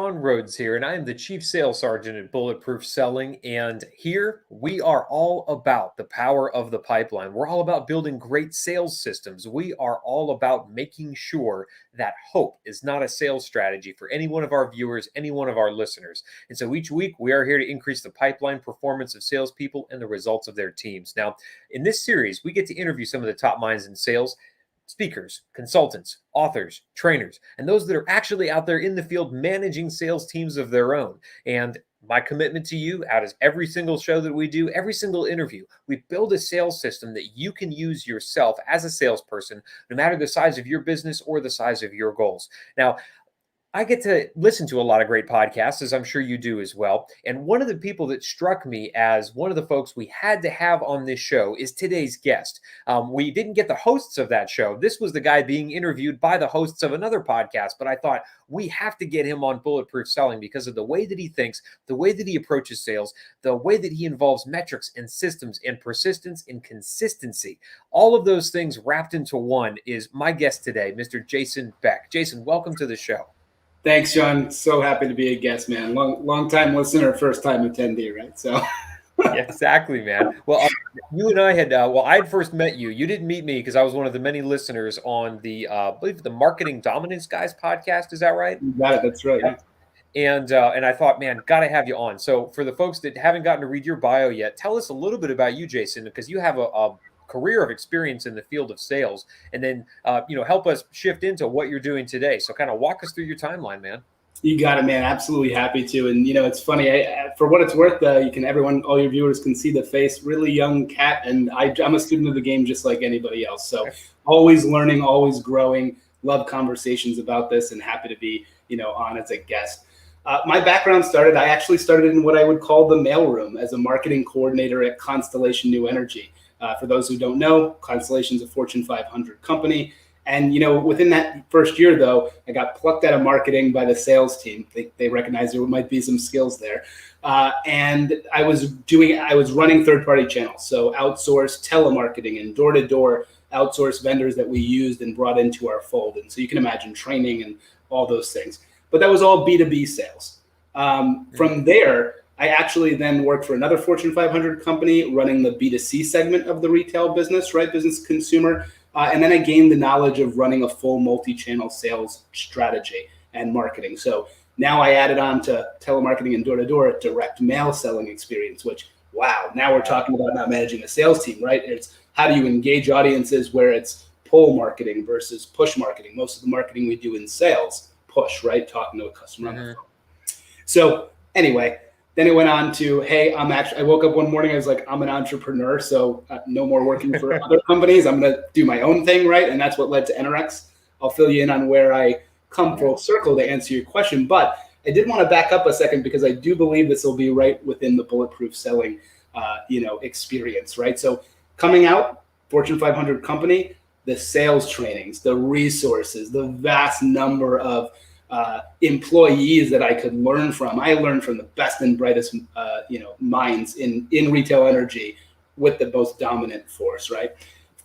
John Rhodes here, and I am the Chief Sales Sergeant at Bulletproof Selling. And here we are all about the power of the pipeline. We're all about building great sales systems. We are all about making sure that hope is not a sales strategy for any one of our viewers, any one of our listeners. And so each week we are here to increase the pipeline performance of salespeople and the results of their teams. Now, in this series, we get to interview some of the top minds in sales. Speakers, consultants, authors, trainers, and those that are actually out there in the field managing sales teams of their own. And my commitment to you out of every single show that we do, every single interview, we build a sales system that you can use yourself as a salesperson, no matter the size of your business or the size of your goals. Now, I get to listen to a lot of great podcasts, as I'm sure you do as well. And one of the people that struck me as one of the folks we had to have on this show is today's guest. We didn't get the hosts of that show. This was the guy being interviewed by the hosts of another podcast, but I thought we have to get him on Bulletproof Selling because of the way that he thinks, the way that he approaches sales, the way that he involves metrics and systems and persistence and consistency. All of those things wrapped into one is my guest today, Mr. Jason Beck. Jason, welcome to the show. Thanks, John. So happy to be a guest, man. Long time listener, first time attendee, right? So, yeah, exactly, man. Well, you and I had I had first met you. You didn't meet me because I was one of the many listeners on the I believe the Marketing Dominance Guys podcast. Is that right? You got it. That's right. Yeah. And I thought, man, gotta have you on. So for the folks that haven't gotten to read your bio yet, tell us a little bit about you, Jason, because you have a career of experience in the field of sales, and then help us shift into what you're doing today. So kind of walk us through your timeline, man. You got it, man. Absolutely happy to. And it's funny. For what it's worth, all your viewers can see the face. Really young cat, and I'm a student of the game just like anybody else. So always learning, always growing. Love conversations about this, and happy to be on as a guest. My background I actually started in what I would call the mailroom as a marketing coordinator at Constellation New Energy. For those who don't know, Constellation's a Fortune 500 company. And, within that first year, though, I got plucked out of marketing by the sales team. They recognized there might be some skills there. And I was running third-party channels. So outsourced telemarketing and door-to-door outsourced vendors that we used and brought into our fold. And so you can imagine training and all those things. But that was all B2B sales. From there, I actually then worked for another Fortune 500 company running the B2C segment of the retail business, right? Business consumer. And then I gained the knowledge of running a full multi-channel sales strategy and marketing. So now I added on to telemarketing and door-to-door a direct mail selling experience, which, wow, now we're talking about not managing a sales team, right? It's how do you engage audiences where it's pull marketing versus push marketing. Most of the marketing we do in sales, push, right? Talking to a customer on the phone. So anyway, then it went on to, hey, I woke up one morning, I was like, I'm an entrepreneur, so no more working for other companies. I'm going to do my own thing, right? And that's what led to Enerex. I'll fill you in on where I come full circle to answer your question. But I did want to back up a second because I do believe this will be right within the Bulletproof Selling, experience, right? So coming out, Fortune 500 company, the sales trainings, the resources, the vast number of employees that I could learn from. I learned from the best and brightest, minds in retail energy with the most dominant force, right?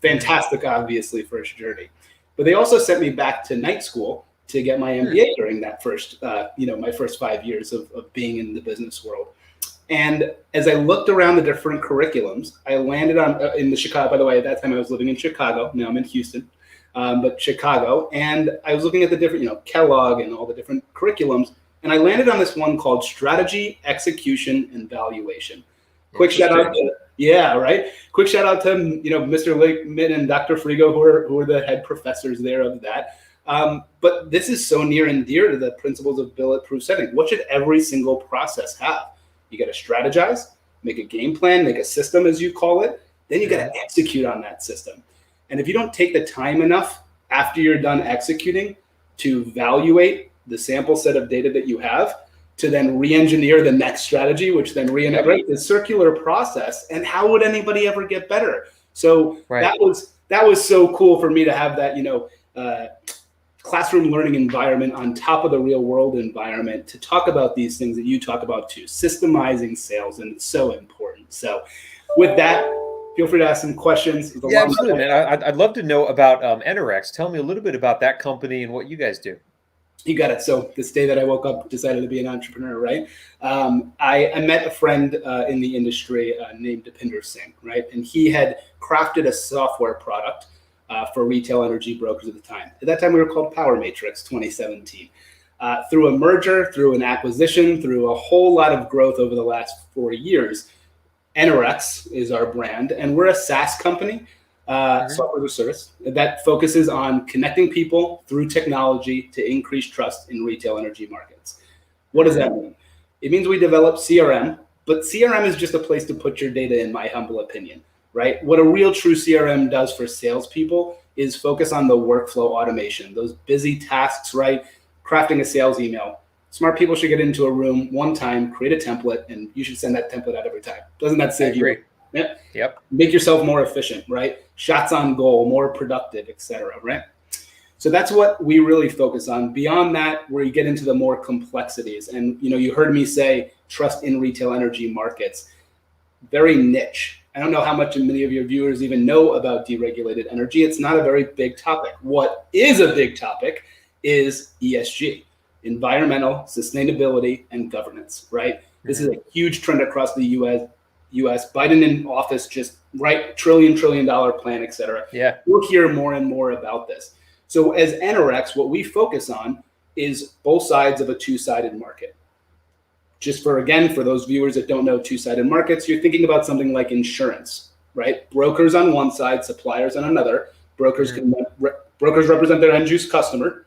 Fantastic, obviously, first journey. But they also sent me back to night school to get my MBA during that first, my first 5 years of being in the business world. And as I looked around the different curriculums, I landed on in the Chicago. By the way, at that time I was living in Chicago. Now I'm in Houston. But Chicago, and I was looking at the different, Kellogg and all the different curriculums, and I landed on this one called Strategy, Execution, and Valuation. Quick shout out to, Quick shout out to, Mr. Lakeman and Dr. Frigo, who are the head professors there of that. But this is so near and dear to the principles of Bulletproof Selling. What should every single process have? You got to strategize, make a game plan, make a system, as you call it. Then you got to execute on that system. And if you don't take the time enough after you're done executing to evaluate the sample set of data that you have, to then re-engineer the next strategy, which then reintegrate the circular process, and how would anybody ever get better? So that was so cool for me to have that, classroom learning environment on top of the real world environment to talk about these things that you talk about too, systemizing sales, and it's so important. So with that, feel free to ask some questions. Yeah, absolutely, man. I'd love to know about Enerex. Tell me a little bit about that company and what you guys do. You got it. So this day that I woke up, decided to be an entrepreneur, right? I met a friend in the industry named Deepinder Singh, right? And he had crafted a software product for retail energy brokers at the time. At that time, we were called Power Matrix 2017. Through a merger, through an acquisition, through a whole lot of growth over the last 4 years, NRX is our brand, and we're a SaaS company, software as a service, that focuses on connecting people through technology to increase trust in retail energy markets. What does that mean? It means we develop CRM, but CRM is just a place to put your data, in my humble opinion, right? What a real true CRM does for salespeople is focus on the workflow automation, those busy tasks, right? Crafting a sales email. Smart people should get into a room one time, create a template, and you should send that template out every time. Doesn't that save you? Yeah. Yep. Make yourself more efficient, right? Shots on goal, more productive, etc. Right? So that's what we really focus on. Beyond that, where you get into the more complexities, and you heard me say trust in retail energy markets, very niche. I don't know how much many of your viewers even know about deregulated energy. It's not a very big topic. What is a big topic is ESG. Environmental, sustainability, and governance, right? This is a huge trend across the U.S. Biden in office, just right, trillion dollar plan, et cetera. Yeah. We'll hear more and more about this. So as NRX, what we focus on is both sides of a two-sided market. Just for those viewers that don't know two-sided markets, you're thinking about something like insurance, right? Brokers on one side, suppliers on another. Brokers represent their end-use customer.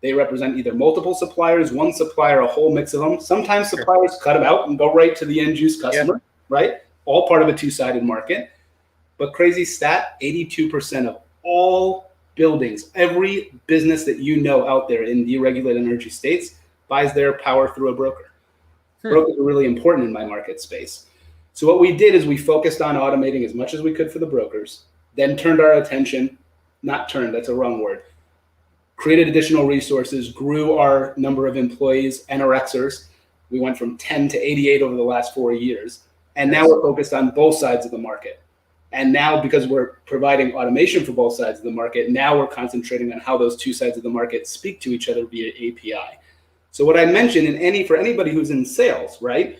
They represent either multiple suppliers, one supplier, a whole mix of them. Sometimes suppliers cut them out and go right to the end use customer, right? All part of a two-sided market. But crazy stat, 82% of all buildings, every business that you know out there in deregulated energy states buys their power through a broker. Brokers are really important in my market space. So what we did is we focused on automating as much as we could for the brokers, then turned our attention, not turned, that's a wrong word, created additional resources, grew our number of employees, NRXers. We went from 10 to 88 over the last 4 years. And now we're focused on both sides of the market. And now, because we're providing automation for both sides of the market, now we're concentrating on how those two sides of the market speak to each other via API. So what I mentioned for anybody who's in sales, right?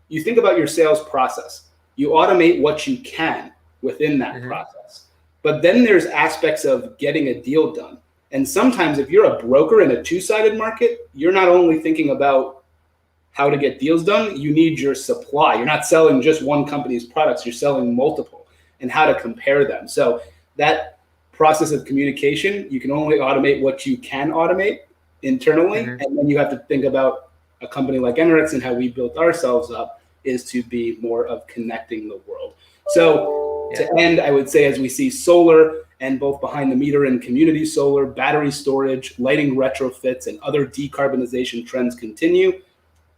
You think about your sales process. You automate what you can within that process. But then there's aspects of getting a deal done. And sometimes if you're a broker in a two-sided market, you're not only thinking about how to get deals done, you need your supply. You're not selling just one company's products, you're selling multiple, and how to compare them. So that process of communication, you can only automate what you can automate internally. And then you have to think about a company like NRX, and how we built ourselves up is to be more of connecting the world. So to end, I would say, as we see solar and both behind the meter and community solar, battery storage, lighting retrofits, and other decarbonization trends continue,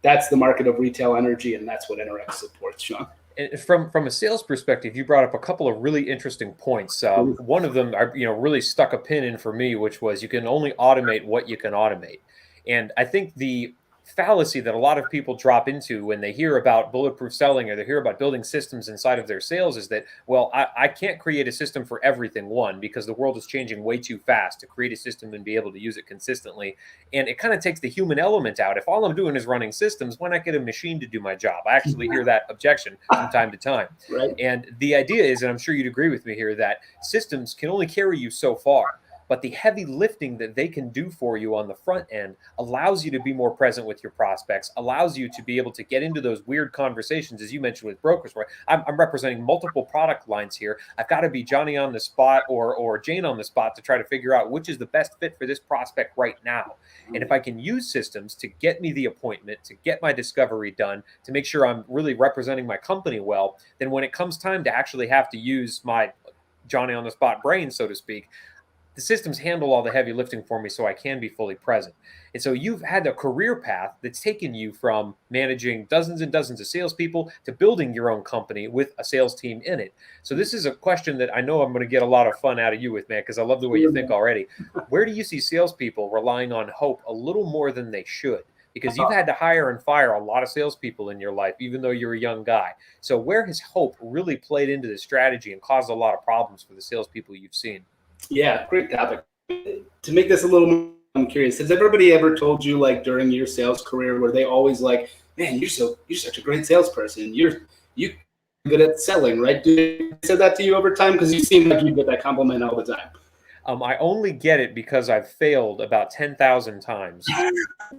that's the market of retail energy, and that's what NRX supports, Sean. And from a sales perspective, you brought up a couple of really interesting points. One of them, really stuck a pin in for me, which was you can only automate what you can automate. And I think the fallacy that a lot of people drop into when they hear about bulletproof selling or they hear about building systems inside of their sales is that, well, I can't create a system for everything, one, because the world is changing way too fast to create a system and be able to use it consistently. And it kind of takes the human element out. If all I'm doing is running systems, why not get a machine to do my job? I actually hear that objection from time to time. Right. And the idea is, and I'm sure you'd agree with me here, that systems can only carry you so far. But the heavy lifting that they can do for you on the front end allows you to be more present with your prospects, allows you to be able to get into those weird conversations, as you mentioned with brokers, where I'm representing multiple product lines here. I've got to be Johnny on the spot or Jane on the spot to try to figure out which is the best fit for this prospect right now. And if I can use systems to get me the appointment, to get my discovery done, to make sure I'm really representing my company well, then when it comes time to actually have to use my Johnny on the spot brain, so to speak, the systems handle all the heavy lifting for me so I can be fully present. And so you've had a career path that's taken you from managing dozens and dozens of salespeople to building your own company with a sales team in it. So this is a question that I know I'm going to get a lot of fun out of you with, man, because I love the way you think already. Where do you see salespeople relying on hope a little more than they should? Because you've had to hire and fire a lot of salespeople in your life, even though you're a young guy. So where has hope really played into the strategy and caused a lot of problems for the salespeople you've seen? Yeah, great topic. To make this a little I'm curious, has everybody ever told you, like, during your sales career, where they always like, man, you're such a great salesperson. You good at selling, right? Do they say that to you over time? Because you seem like you get that compliment all the time. I only get it because I've failed about 10,000 times You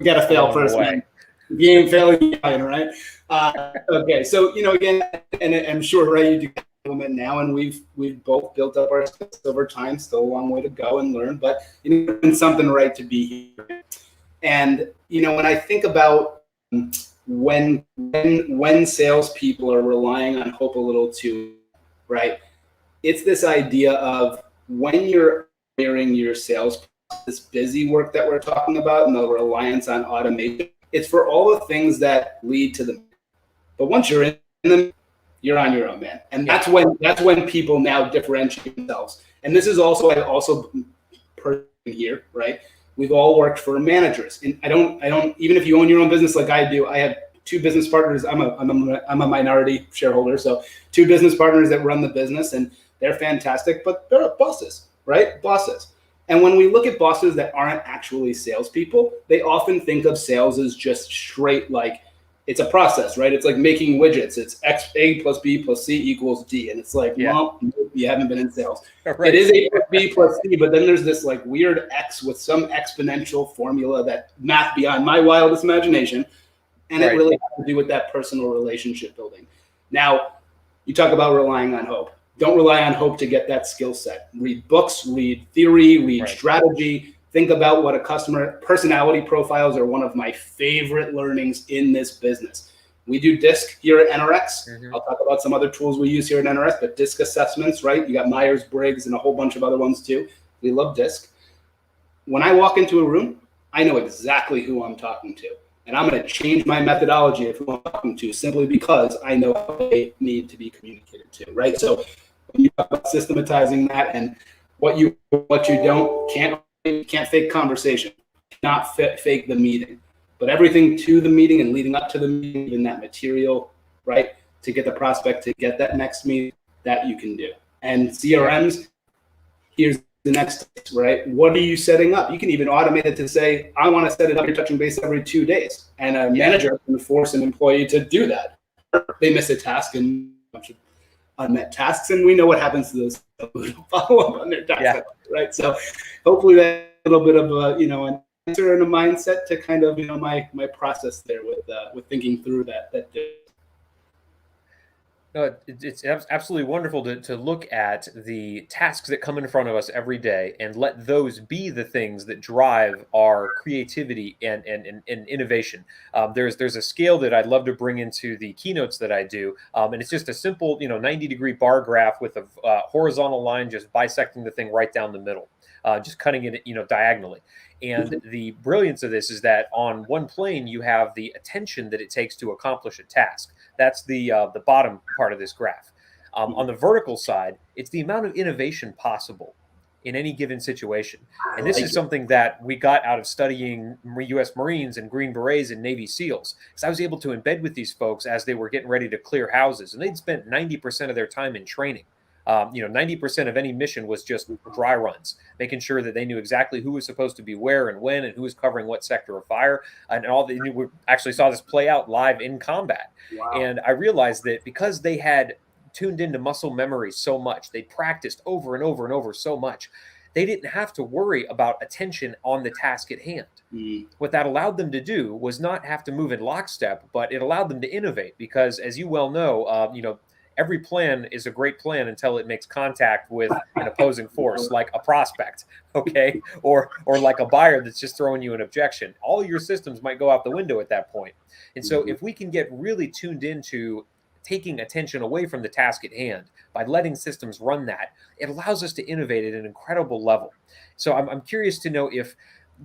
got to fail along the first, way. man. You ain't failing, right? Okay, so again, and I'm sure, right, you do compliment now, and we've both built up our skills over time. Still a long way to go and learn, but it's something right to be here. And when I think about when salespeople are relying on hope a little too, right? It's this idea of when you're hiring your sales, this busy work that we're talking about, and the reliance on automation. It's for all the things that lead to them. But once you're in them, you're on your own, man. And that's when people now differentiate themselves. And this is also, I also person here, right? We've all worked for managers, and I don't. Even if you own your own business like I do, I have two business partners. I'm a minority shareholder, so two business partners that run the business, and they're fantastic, but they're bosses, right? Bosses. And when we look at bosses that aren't actually salespeople, they often think of sales as just straight, like, it's a process, right? It's like making widgets. It's X, A plus B plus C equals D. And it's like, well, you haven't been in sales. Right. It is A plus B plus C, but then there's this like weird X with some exponential formula that math beyond my wildest imagination. And it really has to do with that personal relationship building. Now, you talk about relying on hope. Don't rely on hope to get that skill set. Read books, read theory, read strategy. Think about what a customer personality profiles are one of my favorite learnings in this business. We do DISC here at NRX. I'll talk about some other tools we use here at NRX, but DISC assessments, right? You got Myers-Briggs and a whole bunch of other ones too. We love DISC. When I walk into a room, I know exactly who I'm talking to. And I'm going to change my methodology of who I'm talking to simply because I know how they need to be communicated to, right? So when you talk about systematizing that and what you don't, can't fake conversation, not fake the meeting, but everything to the meeting and leading up to the meeting, even that material, right, to get the prospect to get that next meeting, that you can do. And CRMs, here's the next, right? What are you setting up? You can even automate it to say, I want to set it up, you're touching base every 2 days. And a manager can force an employee to do that. They miss a task and a bunch of unmet tasks, and we know what happens to those who don't follow up on their tasks, right? So hopefully that's a little bit of an answer and a mindset to kind of my process there with thinking through that. No, it's absolutely wonderful to look at the tasks that come in front of us every day and let those be the things that drive our creativity and innovation. There's a scale that I'd love to bring into the keynotes that I do, and it's just a simple 90-degree bar graph with a horizontal line just bisecting the thing right down the middle, just cutting it diagonally. And the brilliance of this is that on one plane, you have the attention that it takes to accomplish a task. That's the bottom part of this graph. On the vertical side, it's the amount of innovation possible in any given situation. And this is something that we got out of studying U.S. Marines and Green Berets and Navy SEALs. Because I was able to embed with these folks as they were getting ready to clear houses. And they'd spent 90% of their time in training. 90% of any mission was just dry runs, making sure that they knew exactly who was supposed to be where and when, and who was covering what sector of fire, and all they knew. We actually saw this play out live in combat. Wow. And I realized that because they had tuned into muscle memory so much, they practiced over and over and over so much, they didn't have to worry about attention on the task at hand. What that allowed them to do was not have to move in lockstep, but it allowed them to innovate because, as you well know, every plan is a great plan until it makes contact with an opposing force, like a prospect, okay, or like a buyer that's just throwing you an objection. All your systems might go out the window at that point. And so if we can get really tuned into taking attention away from the task at hand by letting systems run that, it allows us to innovate at an incredible level. So I'm curious to know if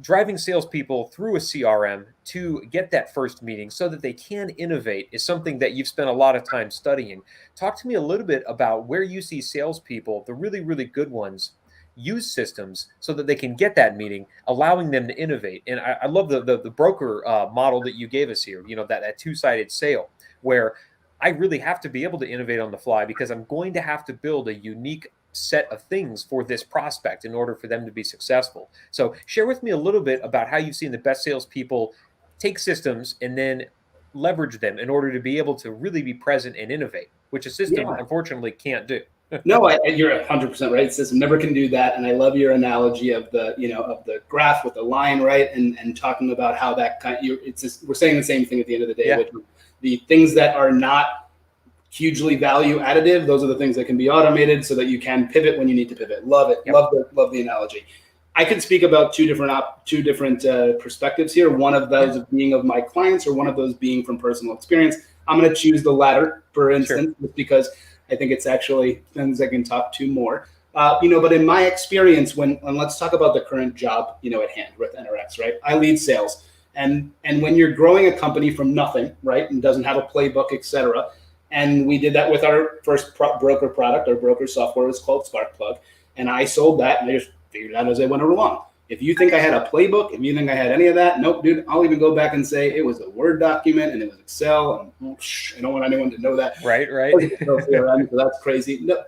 driving salespeople through a CRM to get that first meeting so that they can innovate is something that you've spent a lot of time studying. Talk to me a little bit about where you see salespeople, the really, really good ones, use systems so that they can get that meeting, allowing them to innovate. And I love the broker model that you gave us here, that two-sided sale, where I really have to be able to innovate on the fly because I'm going to have to build a unique set of things for this prospect in order for them to be successful. So share with me a little bit about how you've seen the best salespeople take systems and then leverage them in order to be able to really be present and innovate, which a system Yeah. unfortunately can't do. No, you're 100% right. System never can do that. And I love your analogy of the, of the graph with the line, right? And talking about how that we're saying the same thing at the end of the day. Yeah. Which the things that are not hugely value additive, those are the things that can be automated so that you can pivot when you need to pivot. Love it. Yep. Love the analogy. I can speak about two different perspectives here. One of those being of my clients, or one of those being from personal experience. I'm going to choose the latter, for instance, just because I think it's actually things I can talk to more. But in my experience, and let's talk about the current job, at hand with NRX, right? I lead sales, and when you're growing a company from nothing, right, and doesn't have a playbook, et cetera, and we did that with our first broker product. Our broker software was called Sparkplug, and I sold that, and I just figured it out as I went along. If you think I had a playbook, if you think I had any of that, nope, dude. I'll even go back and say it was a Word document and it was Excel, and I don't want anyone to know that. Right. So that's crazy. No,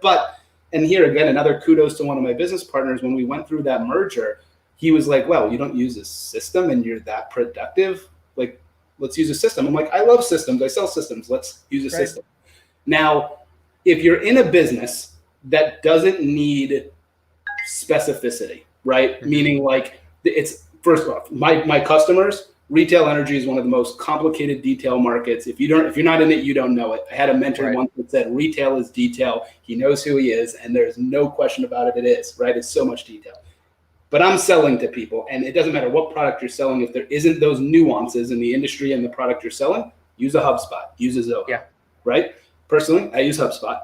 and here again, another kudos to one of my business partners. When we went through that merger, he was like, "Well, you don't use a system and you're that productive. Like, let's use a system." I'm like, "I love systems. I sell systems. Let's use a system." Now, if you're in a business that doesn't need specificity, right? Mm-hmm. Meaning, like, it's first off, my customers, retail energy is one of the most complicated detail markets. If you're not in it, you don't know it. I had a mentor once that said, "Retail is detail." He knows who he is, and there's no question about it. It is, right? It's so much detail. But I'm selling to people, and it doesn't matter what product you're selling. If there isn't those nuances in the industry and the product you're selling, use a HubSpot, use a Zoho, right? Personally, I use HubSpot.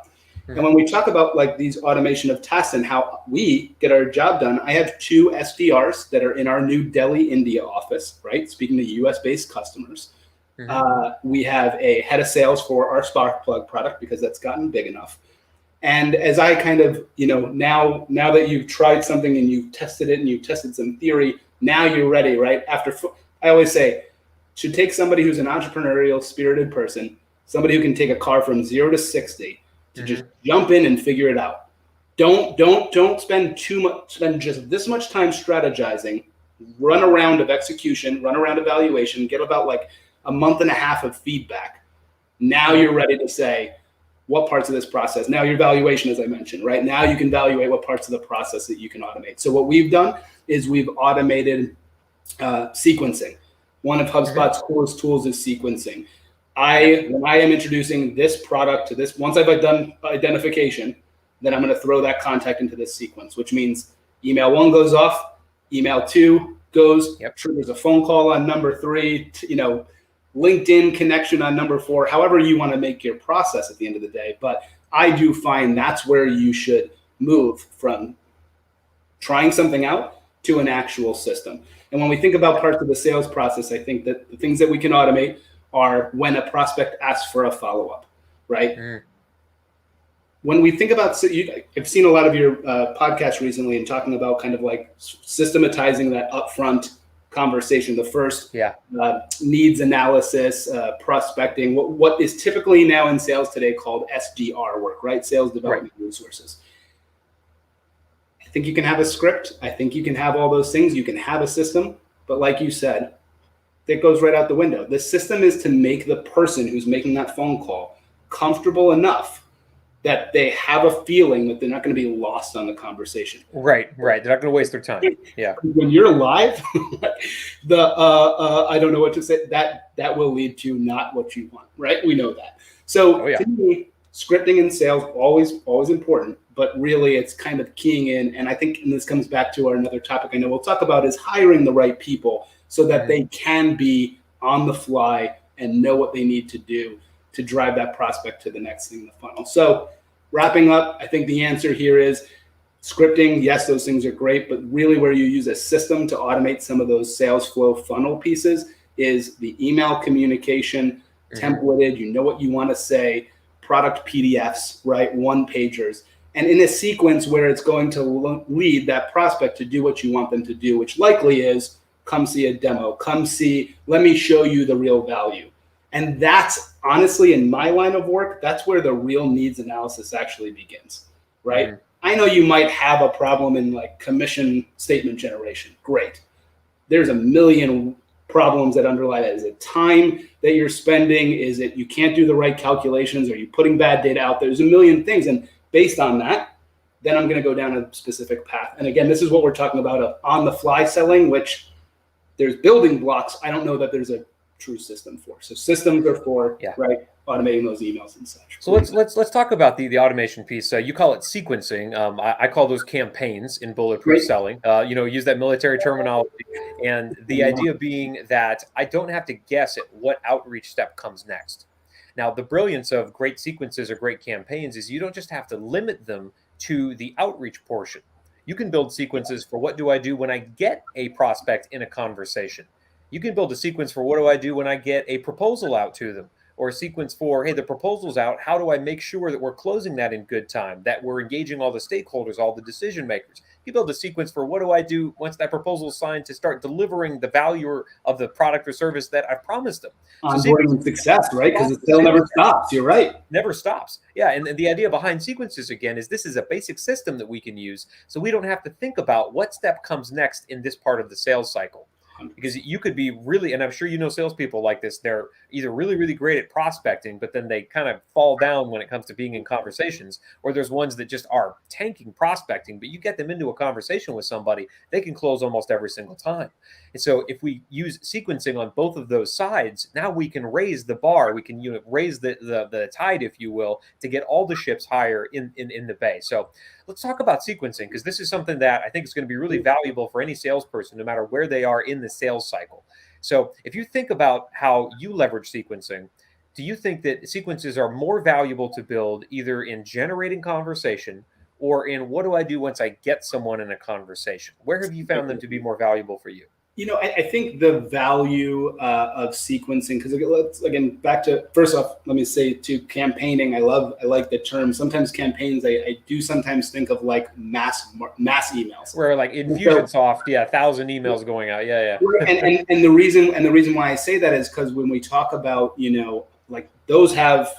And when we talk about like these automation of tasks and how we get our job done, I have 2 SDRs that are in our new Delhi, India office, right? Speaking to US-based customers. We have a head of sales for our Sparkplug product because that's gotten big enough. And as I kind of, now that you've tried something and you've tested it and you've tested some theory, now you're ready, right? I always say, should take somebody who's an entrepreneurial spirited person, somebody who can take a car from 0 to 60, to just jump in and figure it out. Don't spend too much. Spend just this much time strategizing. Run around of execution. Run around evaluation. Get about like a month and a half of feedback. Now you're ready to say what parts of this process. Now your valuation, as I mentioned, right now you can evaluate what parts of the process that you can automate. So what we've done is we've automated sequencing. One of HubSpot's coolest tools is sequencing. When I am introducing this product to this, once I've done identification, then I'm going to throw that contact into this sequence, which means email 1 goes off, email 2 goes, triggers a phone call on number 3, LinkedIn connection on number 4, however you want to make your process at the end of the day. But I do find that's where you should move from trying something out to an actual system. And when we think about parts of the sales process, I think that the things that we can automate are when a prospect asks for a follow-up, right? When we think about, I've seen a lot of your podcasts recently and talking about kind of like systematizing that upfront conversation, the first needs analysis, prospecting, what is typically now in sales today called SDR work, right? Sales development resources. I think you can have a script. I think you can have all those things. You can have a system, but like you said, that goes right out the window. The system is to make the person who's making that phone call comfortable enough that they have a feeling that they're not going to be lost on the conversation. Right. They're not going to waste their time. Yeah. When you're live, I don't know what to say. That will lead to not what you want, right? We know that. So to me, scripting in sales always important, but really it's kind of keying in. And I think, and this comes back to another topic I know we'll talk about, is hiring the right people so that they can be on the fly and know what they need to do to drive that prospect to the next thing in the funnel. So wrapping up, I think the answer here is scripting. Yes, those things are great, but really where you use a system to automate some of those sales flow funnel pieces is the email communication, templated, you know what you want to say, product PDFs, right? 1-pagers. And in a sequence where it's going to lead that prospect to do what you want them to do, which likely is come see a demo, let me show you the real value. And that's honestly, in my line of work, that's where the real needs analysis actually begins, right? I know you might have a problem in like commission statement generation. Great. There's a million problems that underlie that. Is it time that you're spending? Is it you can't do the right calculations? Are you putting bad data out there? There's a million things. And based on that, then I'm going to go down a specific path. And again, this is what we're talking about on the fly selling, which there's building blocks. I don't know that there's a true system for. So systems are for, right, automating those emails and such. So let's talk about the automation piece. You call it sequencing. I call those campaigns in Bulletproof selling. Use that military terminology, and the idea being that I don't have to guess at what outreach step comes next. Now, the brilliance of great sequences or great campaigns is you don't just have to limit them to the outreach portion. You can build sequences for what do I do when I get a prospect in a conversation. You can build a sequence for what do I do when I get a proposal out to them, or a sequence for, hey, the proposal's out. How do I make sure that we're closing that in good time, that we're engaging all the stakeholders, all the decision makers? You build a sequence for what do I do once that proposal is signed to start delivering the value of the product or service that I've promised them. Onboarding success, right? Because the sale never stops. You're right. Never stops. Yeah, and the idea behind sequences, again, is this is a basic system that we can use, so we don't have to think about what step comes next in this part of the sales cycle. Because you could be really, and I'm sure you know salespeople like this, they're either really, really great at prospecting, but then they kind of fall down when it comes to being in conversations, or there's ones that just are tanking prospecting, but you get them into a conversation with somebody, they can close almost every single time. And so if we use sequencing on both of those sides, now we can raise the bar, we can raise the tide, if you will, to get all the ships higher in the bay. So let's talk about sequencing, because this is something that I think is going to be really valuable for any salesperson, no matter where they are in the sales cycle. So if you think about how you leverage sequencing, do you think that sequences are more valuable to build either in generating conversation or in what do I do once I get someone in a conversation? Where have you found them to be more valuable for you? I think the value of sequencing, because let's again back to, first off, let me say to campaigning. I like the term. Sometimes campaigns, I do sometimes think of like mass emails. Where like Infusionsoft, 1,000 emails going out. Yeah. And the reason why I say that is because when we talk about, like those have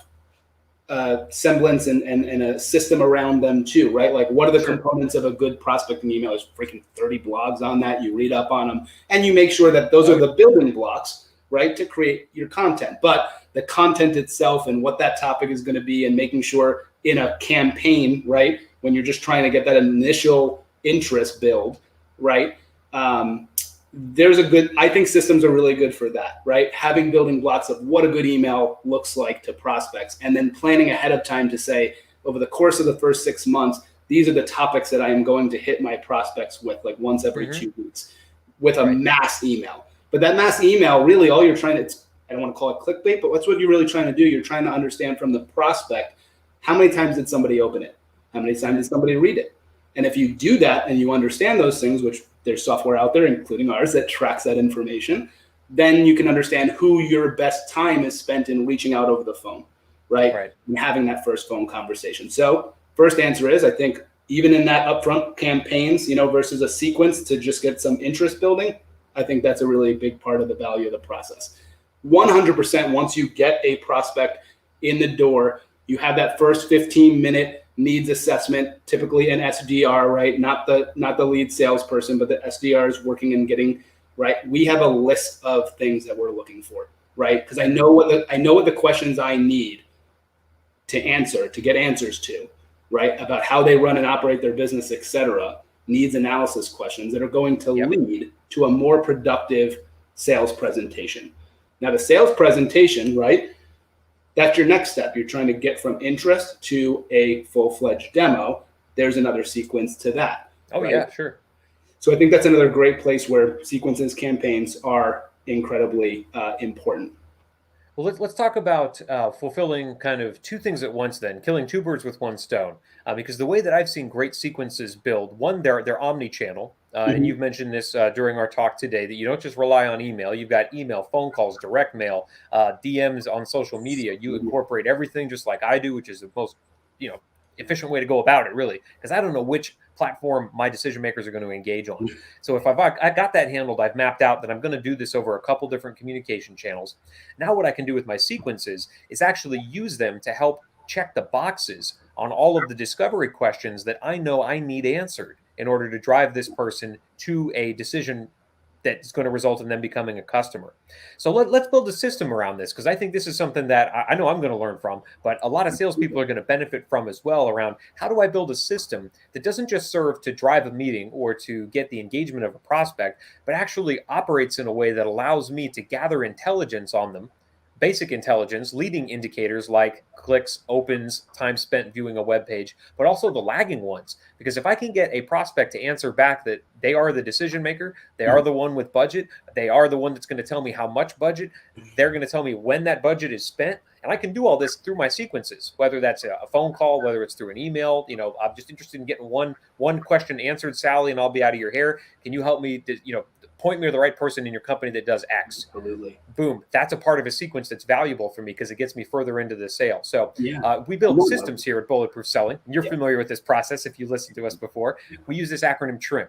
semblance and a system around them too, right? Like what are the components of a good prospecting email? There's freaking 30 blogs on that. You read up on them and you make sure that those are the building blocks, right, to create your content. But the content itself and what that topic is going to be, and making sure in a campaign, right, when you're just trying to get that initial interest build, right, I think systems are really good for that, right? Having building blocks of what a good email looks like to prospects, and then planning ahead of time to say, over the course of the first 6 months, these are the topics that I am going to hit my prospects with, like once every 2 weeks, with a mass email. But that mass email, really all you're trying to, I don't want to call it clickbait, but that's what you're really trying to do. You're trying to understand from the prospect, how many times did somebody open it? How many times did somebody read it? And if you do that and you understand those things, which there's software out there, including ours, that tracks that information, then you can understand who your best time is spent in reaching out over the phone, right? And having that first phone conversation. So first answer is, I think even in that upfront campaigns, versus a sequence to just get some interest building, I think that's a really big part of the value of the process. 100%, once you get a prospect in the door, you have that first 15-minute needs assessment, typically an SDR, right? Not the lead salesperson, but the SDR is working and getting, right? We have a list of things that we're looking for, right? Because I know what the questions I need to answer, to get answers to, right? About how they run and operate their business, et cetera. Needs analysis questions that are going to lead to a more productive sales presentation. Now the sales presentation, right? That's your next step. You're trying to get from interest to a full-fledged demo. There's another sequence to that. Oh, right? Yeah, sure. So I think that's another great place where sequences, campaigns are incredibly important. Well, let's talk about fulfilling kind of two things at once then, killing two birds with one stone. Because the way that I've seen great sequences build, one, they're omni-channel. And you've mentioned this during our talk today, that you don't just rely on email. You've got email, phone calls, direct mail, DMs on social media. You incorporate everything just like I do, which is the most, efficient way to go about it, really, because I don't know which platform my decision makers are going to engage on. So if I got that handled, I've mapped out that I'm going to do this over a couple different communication channels. Now what I can do with my sequences is actually use them to help check the boxes on all of the discovery questions that I know I need answered in order to drive this person to a decision that's going to result in them becoming a customer. So let's build a system around this, because I think this is something that I know I'm going to learn from, but a lot of salespeople are going to benefit from as well, around how do I build a system that doesn't just serve to drive a meeting or to get the engagement of a prospect, but actually operates in a way that allows me to gather intelligence on them, basic intelligence, leading indicators like clicks, opens, time spent viewing a web page, but also the lagging ones. Because if I can get a prospect to answer back that they are the decision maker, they are the one with budget, they are the one that's going to tell me how much budget, they're going to tell me when that budget is spent, and I can do all this through my sequences, whether that's a phone call, whether it's through an email. I'm just interested in getting one question answered, Sally, and I'll be out of your hair. Can you help me point me to the right person in your company that does X? Absolutely. Boom. That's a part of a sequence that's valuable for me because it gets me further into the sale. So we build systems here at Bulletproof Selling. You're familiar with this process if you listened to us before. We use this acronym TRIM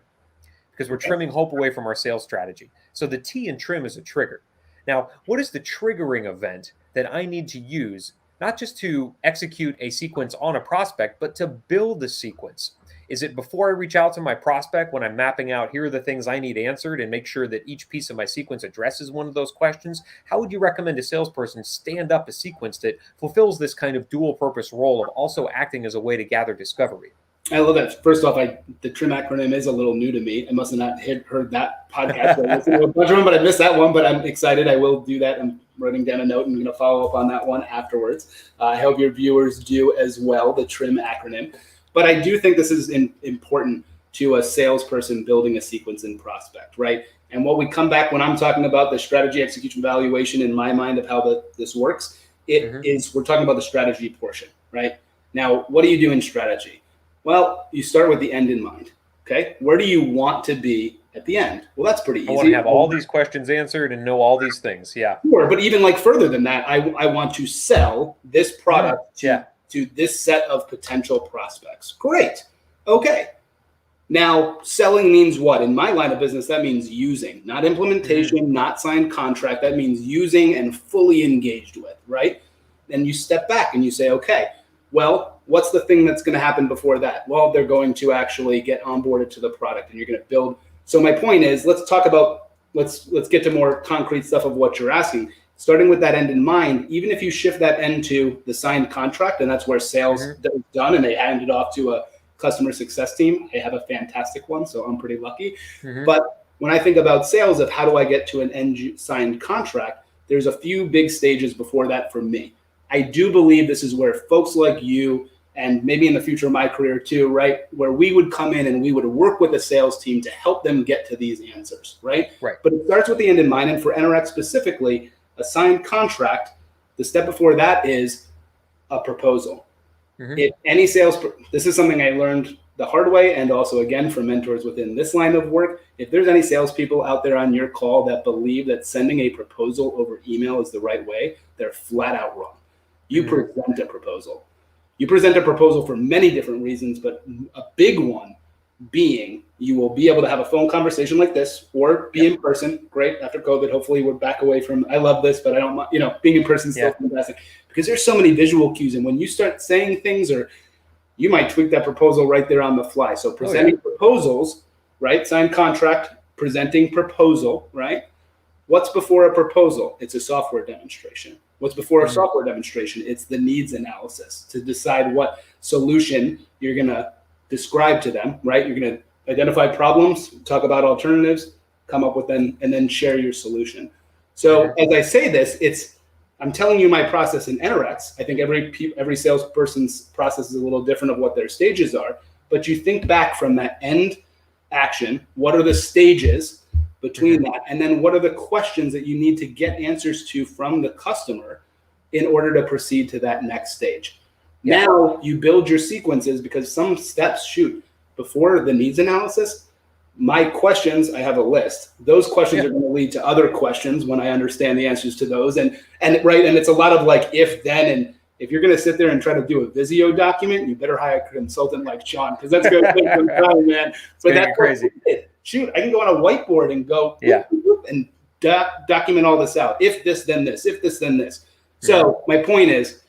because we're trimming hope away from our sales strategy. So the T in TRIM is a trigger. Now, what is the triggering event that I need to use, not just to execute a sequence on a prospect, but to build the sequence? Is it before I reach out to my prospect, when I'm mapping out, here are the things I need answered, and make sure that each piece of my sequence addresses one of those questions? How would you recommend a salesperson stand up a sequence that fulfills this kind of dual purpose role of also acting as a way to gather discovery? I love that. First off, the TRIM acronym is a little new to me. I must have not heard that podcast. I listened to a bunch of them, but I missed that one. But I'm excited. I will do that. I'm writing down a note and going to follow up on that one afterwards. I hope your viewers do as well, the TRIM acronym. But I do think this is important to a salesperson building a sequence in prospect, right? And what we come back when I'm talking about the strategy, execution, evaluation in my mind of how this works, is we're talking about the strategy portion, right? Now, what do you do in strategy? Well, you start with the end in mind, okay? Where do you want to be at the end? Well, that's pretty easy. I want to have all these questions answered and know all these things, yeah. Sure, but even further than that, I want to sell this product to this set of potential prospects. Great. Okay. Now, selling means what? In my line of business, that means using, not implementation, not signed contract. That means using and fully engaged with, right? Then you step back and you say, okay, well, what's the thing that's going to happen before that? Well, they're going to actually get onboarded to the product, and you're going to build. So my point is, let's get to more concrete stuff of what you're asking. Starting with that end in mind, even if you shift that end to the signed contract, and that's where sales is done, and they hand it off to a customer success team. They have a fantastic one, so I'm pretty lucky. But when I think about sales of how do I get to an end signed contract, there's a few big stages before that for me. I do believe this is where folks like you, and maybe in the future of my career too, right, where we would come in and we would work with a sales team to help them get to these answers, right? But it starts with the end in mind, and for NRX specifically, a signed contract, the step before that is a proposal. If any this is something I learned the hard way, and also again from mentors within this line of work. If there's any salespeople out there on your call that believe that sending a proposal over email is the right way, they're flat out wrong. You present a proposal. You present a proposal for many different reasons, but a big one being you will be able to have a phone conversation like this, or be in person. Great. After COVID, hopefully we're back away from, I love this, but I don't, being in person is still fantastic, because there's so many visual cues. And when you start saying things, or you might tweak that proposal right there on the fly. So presenting proposals, right? Signed contract, presenting proposal, right? What's before a proposal? It's a software demonstration. What's before a software demonstration? It's the needs analysis to decide what solution you're going to describe to them, right? You're going to identify problems, talk about alternatives, come up with them, and then share your solution. So as I say this, I'm telling you my process in NRX. I think every salesperson's process is a little different of what their stages are, but you think back from that end action, what are the stages between that? And then what are the questions that you need to get answers to from the customer in order to proceed to that next stage? Now you build your sequences, because some steps, before the needs analysis, my questions, I have a list. Those questions are going to lead to other questions when I understand the answers to those. And it's a lot of if, then, and if you're going to sit there and try to do a Visio document, you better hire a consultant like Sean, because that's going to take some time, man. But that's crazy. I can go on a whiteboard and go and document all this out. If this, then this. If this, then this. So my point is,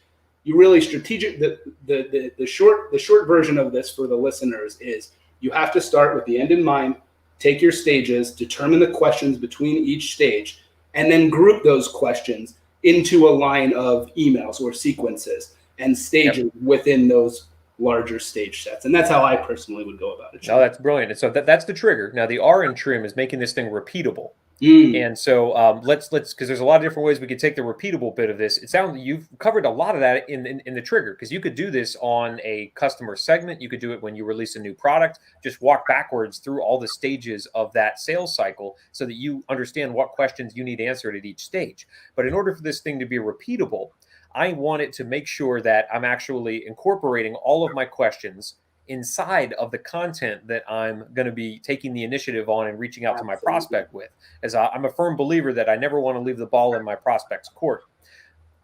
you really strategic. The short version of this for the listeners is you have to start with the end in mind, take your stages, determine the questions between each stage, and then group those questions into a line of emails or sequences and stages within those larger stage sets. And that's how I personally would go about it. No, that's brilliant. And so that's the trigger. Now the R in trim is making this thing repeatable. And so let's because there's a lot of different ways we could take the repeatable bit of this. It sounds you've covered a lot of that in the trigger, because you could do this on a customer segment. You could do it when you release a new product. Just walk backwards through all the stages of that sales cycle so that you understand what questions you need answered at each stage. But in order for this thing to be repeatable, I want it to make sure that I'm actually incorporating all of my questions inside of the content that I'm going to be taking the initiative on and reaching out to my prospect with. As I'm a firm believer that I never want to leave the ball in my prospect's court.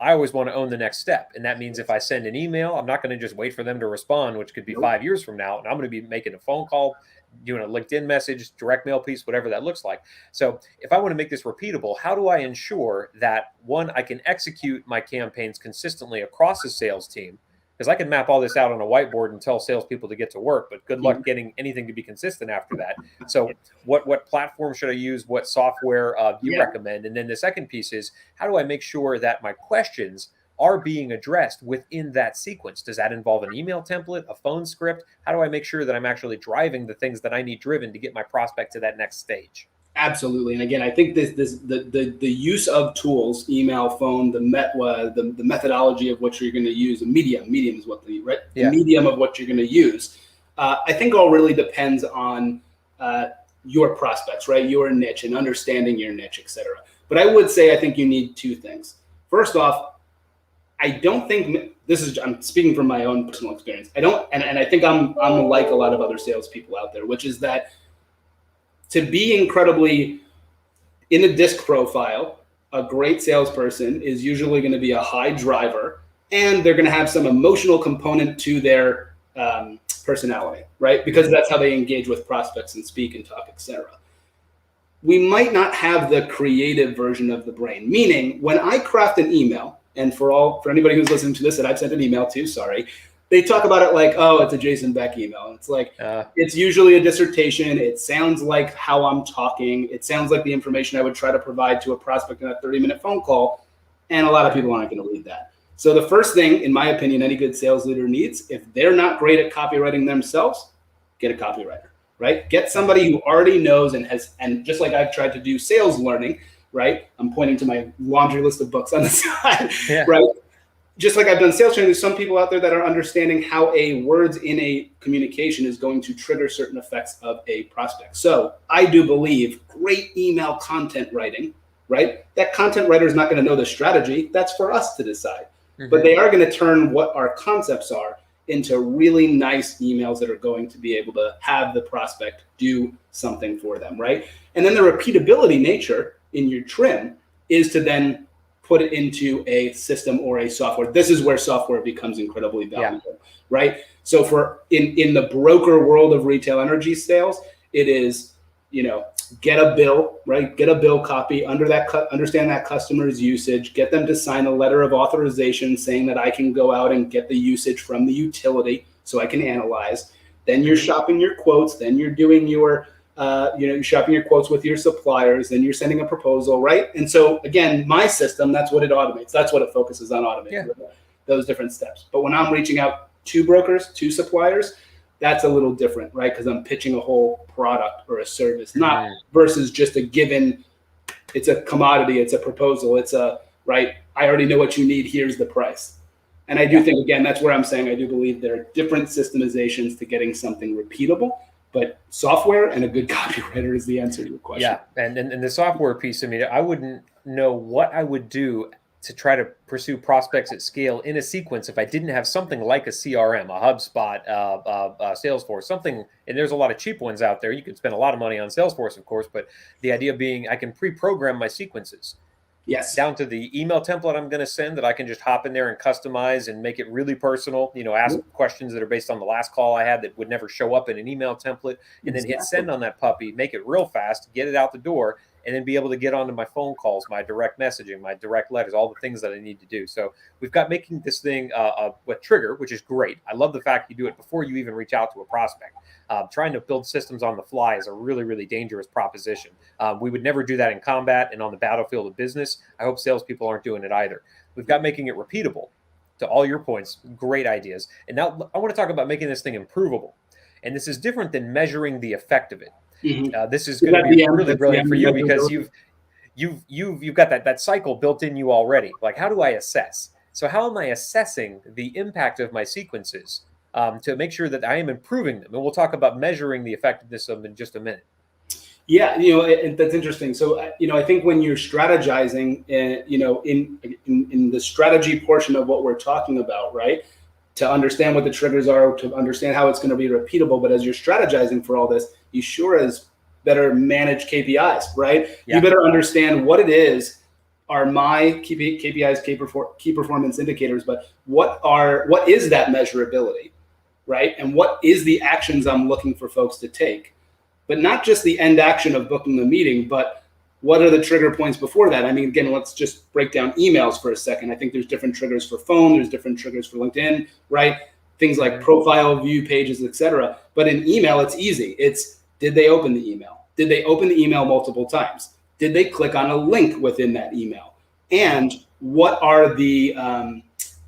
I always want to own the next step. And that means if I send an email, I'm not going to just wait for them to respond, which could be 5 years from now. And I'm going to be making a phone call, doing a LinkedIn message, direct mail piece, whatever that looks like. So if I want to make this repeatable, how do I ensure that, one, I can execute my campaigns consistently across the sales team? Because I can map all this out on a whiteboard and tell salespeople to get to work, but good luck getting anything to be consistent after that. So what platform should I use? What software do you recommend? And then the second piece is, how do I make sure that my questions are being addressed within that sequence? Does that involve an email template, a phone script? How do I make sure that I'm actually driving the things that I need driven to get my prospect to that next stage? Absolutely. And again, I think the use of tools, email, phone, the methodology of what you're going to use, the medium is what the medium of what you're going to use. I think all really depends on your prospects, right? Your niche and understanding your niche, et cetera. But I would say, I think you need two things. First off, I don't think I'm speaking from my own personal experience. I think I'm like a lot of other salespeople out there, which is that to be incredibly in the disc profile, a great salesperson is usually going to be a high driver, and they're going to have some emotional component to their personality, right? Because that's how they engage with prospects and speak and talk, etc. We might not have the creative version of the brain, meaning when I craft an email, and for anybody who's listening to this that I've sent an email to, sorry, they talk about it like, oh, it's a Jason Beck email. It's like, it's usually a dissertation. It sounds like how I'm talking. It sounds like the information I would try to provide to a prospect in a 30-minute phone call. And a lot of people aren't going to read that. So the first thing, in my opinion, any good sales leader needs, if they're not great at copywriting themselves, get a copywriter, right? Get somebody who already knows and just like I've tried to do sales learning, right? I'm pointing to my laundry list of books on the side, right? Just like I've done sales training, there's some people out there that are understanding how a words in a communication is going to trigger certain effects of a prospect. So I do believe great email content writing, right? That content writer is not going to know the strategy. That's for us to decide. But they are going to turn what our concepts are into really nice emails that are going to be able to have the prospect do something for them, right? And then the repeatability nature in your trim is to then put it into a system or a software. This is where software becomes incredibly valuable, right? So for in the broker world of retail energy sales, it is, get a bill, right? Get a bill copy understand that customer's usage, get them to sign a letter of authorization saying that I can go out and get the usage from the utility so I can analyze. Then you're shopping your quotes. Then you're doing your you're shopping your quotes with your suppliers, then you're sending a proposal, right? And so again, my system, that's what it automates. That's what it focuses on automating, those different steps. But when I'm reaching out to brokers, to suppliers, that's a little different, right? Because I'm pitching a whole product or a service, not versus just a given, it's a commodity, it's a proposal, right? I already know what you need, here's the price. And I do think, again, that's where I'm saying I do believe there are different systemizations to getting something repeatable. But software and a good copywriter is the answer to your question. Yeah, and the software piece, I mean, I wouldn't know what I would do to try to pursue prospects at scale in a sequence if I didn't have something like a CRM, a HubSpot, Salesforce, something. And there's a lot of cheap ones out there. You can spend a lot of money on Salesforce, of course, but the idea being I can pre-program my sequences. Yes. Down to the email template I'm going to send that I can just hop in there and customize and make it really personal, ask questions that are based on the last call I had that would never show up in an email template, and then hit send on that puppy, make it real fast, get it out the door. and then be able to get onto my phone calls, my direct messaging, my direct letters, all the things that I need to do. So we've got making this thing a trigger, which is great. I love the fact you do it before you even reach out to a prospect. Trying to build systems on the fly is a really, really dangerous proposition. We would never do that in combat and on the battlefield of business. I hope salespeople aren't doing it either. We've got making it repeatable. To all your points, great ideas. And now I want to talk about making this thing improvable. And this is different than measuring the effect of it. This is going to be really brilliant for you because you've got that cycle built in you already. Like, how do I assess? So how am I assessing the impact of my sequences to make sure that I am improving them? And we'll talk about measuring the effectiveness of them in just a minute. Yeah, that's interesting. So, I think when you're strategizing, in the strategy portion of what we're talking about, right, to understand what the triggers are, to understand how it's going to be repeatable. But as you're strategizing for all this, you sure as better manage KPIs, right? Yeah. You better understand what it is are my KPIs, key performance indicators, but what is that measurability, right? And what is the actions I'm looking for folks to take? But not just the end action of booking the meeting, but what are the trigger points before that? I mean, again, let's just break down emails for a second. I think there's different triggers for phone, there's different triggers for LinkedIn, right? Things like profile, view pages, etc. But in email, it's easy. It's, did they open the email? Did they open the email multiple times? Did they click on a link within that email? And what are the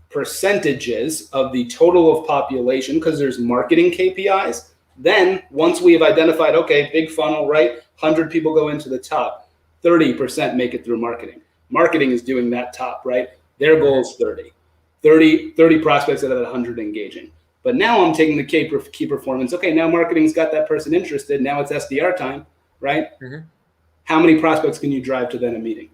percentages of the total of population? Because there's marketing KPIs. Then once we have identified, okay, big funnel, right? 100 people go into the top, 30% make it through marketing. Marketing is doing that top, right? Their goal is 30 prospects out of that 100 engaging. But now I'm taking the key performance. Okay, now marketing's got that person interested. Now it's SDR time, right? Mm-hmm. How many prospects can you drive to then a meeting?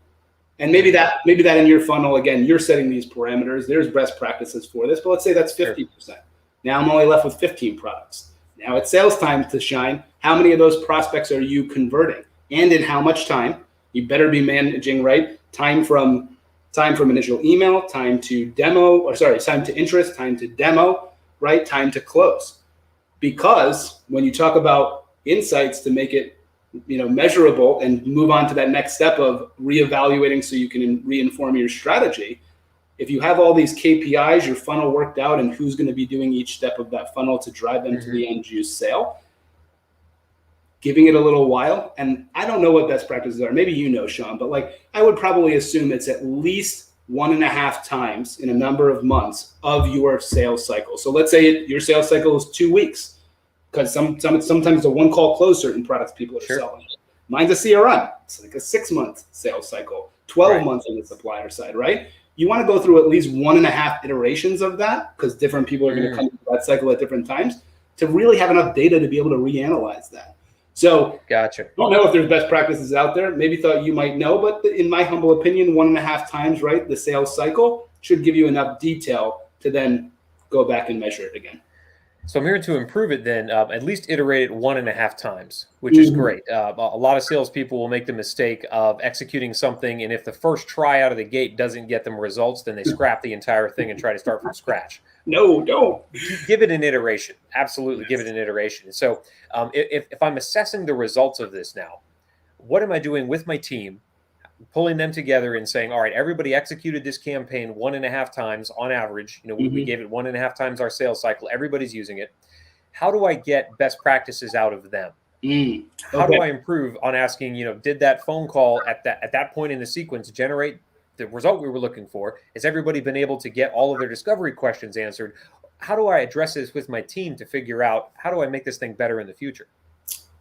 And maybe that in your funnel, again, you're setting these parameters. There's best practices for this, but let's say that's 50%. Sure. Now I'm only left with 15 products. Now it's sales time to shine. How many of those prospects are you converting? And in how much time? You better be managing, right? Time from initial email, time to interest, time to demo, right? Time to close. Because when you talk about insights to make it, measurable and move on to that next step of reevaluating so you can re-inform your strategy, if you have all these KPIs, your funnel worked out, and who's going to be doing each step of that funnel to drive them to the end use sale, giving it a little while. And I don't know what best practices are. Maybe Sean, but I would probably assume it's at least 1.5 times in a number of months of your sales cycle. So let's say your sales cycle is 2 weeks, because sometimes a one call close certain products people are selling. Mine's a CRM. It's like a 6-month sales cycle, 12 months on the supplier side, right? You want to go through at least 1.5 iterations of that, because different people are going to come through that cycle at different times, to really have enough data to be able to reanalyze that. So gotcha. I don't know if there's best practices out there. Maybe thought you might know, but in my humble opinion, 1.5 times, right, the sales cycle should give you enough detail to then go back and measure it again. So I'm here to improve it then, at least iterate it 1.5 times, which is great. A lot of salespeople will make the mistake of executing something, and if the first try out of the gate doesn't get them results, then they scrap the entire thing and try to start from scratch. No. Give it an iteration. Absolutely, give it an iteration. So if I'm assessing the results of this now, what am I doing with my team? Pulling them together and saying, all right, everybody executed this campaign 1.5 times on average. We gave it 1.5 times our sales cycle. Everybody's using it. How do I get best practices out of them? How do I improve on asking, did that phone call at that point in the sequence generate the result we were looking for? Has everybody been able to get all of their discovery questions answered? How do I address this with my team to figure out how do I make this thing better in the future?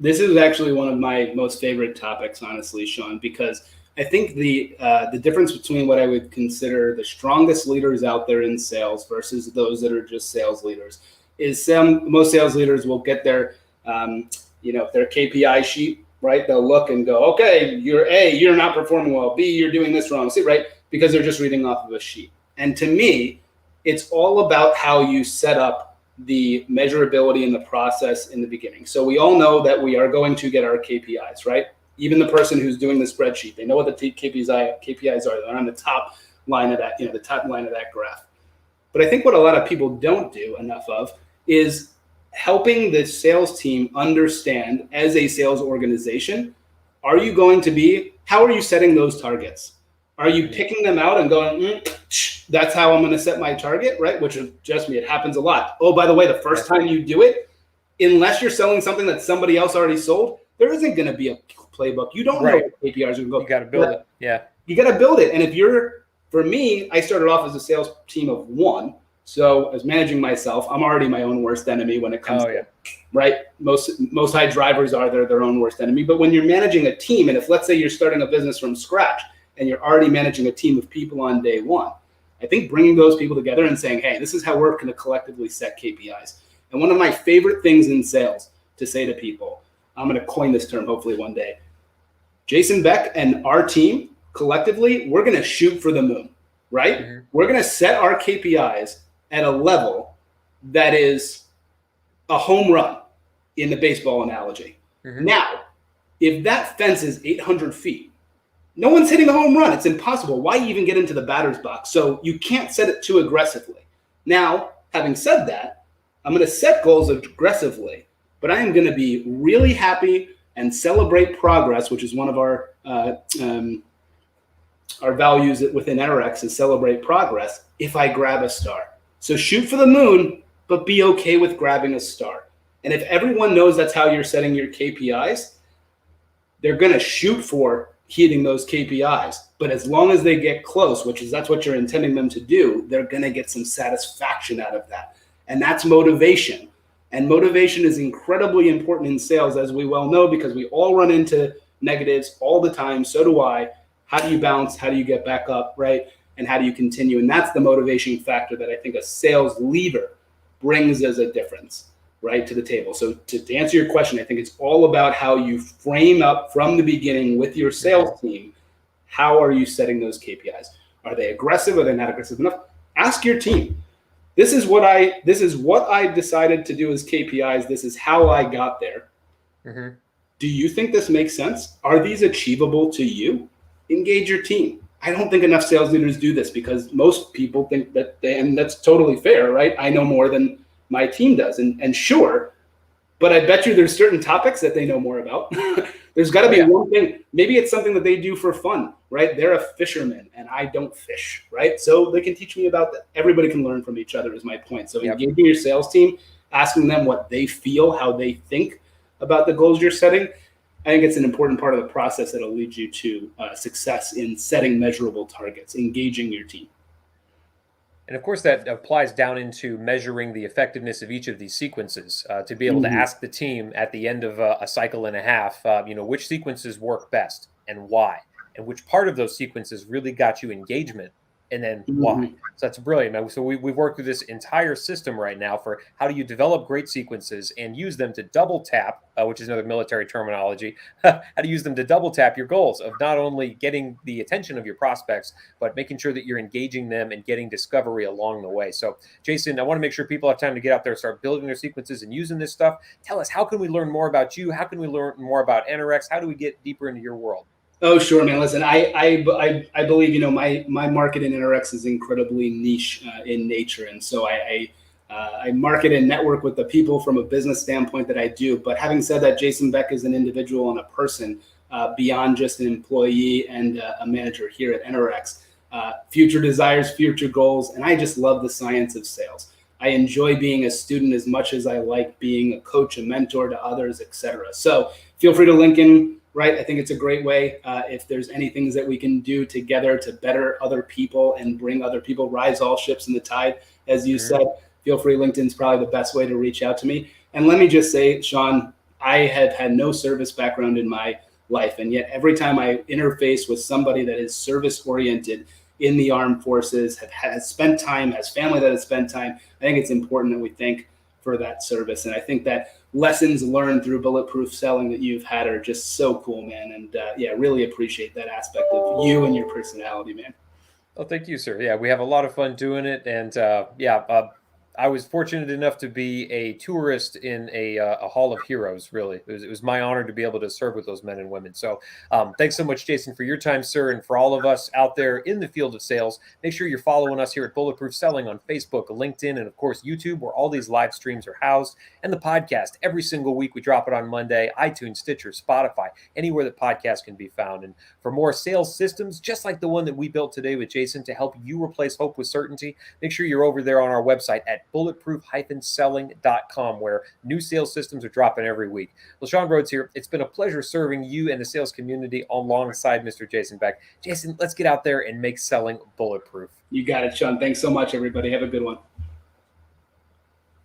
This is actually one of my most favorite topics, honestly, Sean, because I think the difference between what I would consider the strongest leaders out there in sales versus those that are just sales leaders is most sales leaders will get their their KPI sheet, right? They'll look and go, okay, you're not performing well. B, you're doing this wrong. C, right? Because they're just reading off of a sheet. And to me, it's all about how you set up the measurability in the process in the beginning. So we all know that we are going to get our KPIs, right? Even the person who's doing the spreadsheet, they know what the KPIs are. They're on the top line of that, the top line of that graph. But I think what a lot of people don't do enough of is helping the sales team understand, as a sales organization, How are you setting those targets? Are you picking them out and going, that's how I'm going to set my target, right? Which is just me. It happens a lot. Oh, by the way, the first time you do it, unless you're selling something that somebody else already sold, there isn't going to be a playbook. You don't know what KPIs are going to go. You got to build it. Yeah. You got to build it. And for me, I started off as a sales team of one. So as managing myself, I'm already my own worst enemy when it comes to right. Most high drivers are their own worst enemy. But when you're managing a team, and if let's say you're starting a business from scratch and you're already managing a team of people on day one, I think bringing those people together and saying, hey, this is how we're going to collectively set KPIs. And one of my favorite things in sales to say to people, I'm going to coin this term hopefully one day. Jason Beck and our team collectively, we're going to shoot for the moon, right? Mm-hmm. We're going to set our KPIs at a level that is a home run in the baseball analogy. Mm-hmm. Now, if that fence is 800 feet, no one's hitting a home run. It's impossible. Why even get into the batter's box? So you can't set it too aggressively. Now, having said that, I'm going to set goals aggressively, but I am going to be really happy and celebrate progress, which is one of our values within NRX is celebrate progress if I grab a star. So shoot for the moon, but be okay with grabbing a star. And if everyone knows that's how you're setting your KPIs, they're going to shoot for hitting those KPIs. But as long as they get close, that's what you're intending them to do, they're going to get some satisfaction out of that. And that's motivation. And motivation is incredibly important in sales, as we well know, because we all run into negatives all the time. So do I. How do you bounce? How do you get back up, right? And how do you continue? And that's the motivation factor that I think a sales leader brings as a difference, right, to the table. So to answer your question, I think it's all about how you frame up from the beginning with your sales team. How are you setting those KPIs? Are they aggressive? Are they not aggressive enough? Ask your team. This is what I decided to do as KPIs. This is how I got there. Mm-hmm. Do you think this makes sense? Are these achievable to you? Engage your team. I don't think enough sales leaders do this because most people think that and that's totally fair, right? I know more than my team does. And sure, but I bet you there's certain topics that they know more about. There's got to be one thing. Maybe it's something that they do for fun, right? They're a fisherman and I don't fish, right? So they can teach me about that. Everybody can learn from each other is my point. So engaging your sales team, asking them what they feel, how they think about the goals you're setting. I think it's an important part of the process that'll lead you to success in setting measurable targets, engaging your team. And of course, that applies down into measuring the effectiveness of each of these sequences to be able to ask the team at the end of a cycle and a half, which sequences work best and why, and which part of those sequences really got you engagement and then why. So that's brilliant. So we've worked through this entire system right now for how do you develop great sequences and use them to double tap, which is another military terminology, how to use them to double tap your goals of not only getting the attention of your prospects, but making sure that you're engaging them and getting discovery along the way. So Jason, I want to make sure people have time to get out there, start building their sequences and using this stuff. Tell us, how can we learn more about you? How can we learn more about NRX? How do we get deeper into your world? Oh, sure, man. Listen, I believe, my market in NRX is incredibly niche in nature. And so I market and network with the people from a business standpoint that I do. But having said that, Jason Beck is an individual and a person beyond just an employee and a manager here at NRX. Future desires, future goals. And I just love the science of sales. I enjoy being a student as much as I like being a coach, a mentor to others, etc. So feel free to link in. Right. I think it's a great way if there's any things that we can do together to better other people and bring other people, rise all ships in the tide. As you said, feel free. LinkedIn's probably the best way to reach out to me. And let me just say, Sean, I have had no service background in my life. And yet every time I interface with somebody that is service oriented in the armed forces, has spent time, has family that has spent time, I think it's important that we thank for that service. And I think that lessons learned through Bulletproof selling that you've had are just so cool, man. And really appreciate that aspect of you and your personality, man. Oh, thank you, sir. Yeah, we have a lot of fun doing it. And I was fortunate enough to be a tourist in a hall of heroes. Really, it was my honor to be able to serve with those men and women. So, thanks so much, Jason, for your time, sir, and for all of us out there in the field of sales. Make sure you're following us here at Bulletproof Selling on Facebook, LinkedIn, and of course YouTube, where all these live streams are housed, and the podcast every single week. We drop it on Monday. iTunes, Stitcher, Spotify, anywhere that podcasts can be found. And for more sales systems, just like the one that we built today with Jason, to help you replace hope with certainty, make sure you're over there on our website at bulletproof-selling.com, where new sales systems are dropping every week. Well, Sean Rhodes here. It's been a pleasure serving you and the sales community alongside Mr. Jason Beck. Jason, let's get out there and make selling bulletproof. You got it, Sean. Thanks so much, everybody. Have a good one.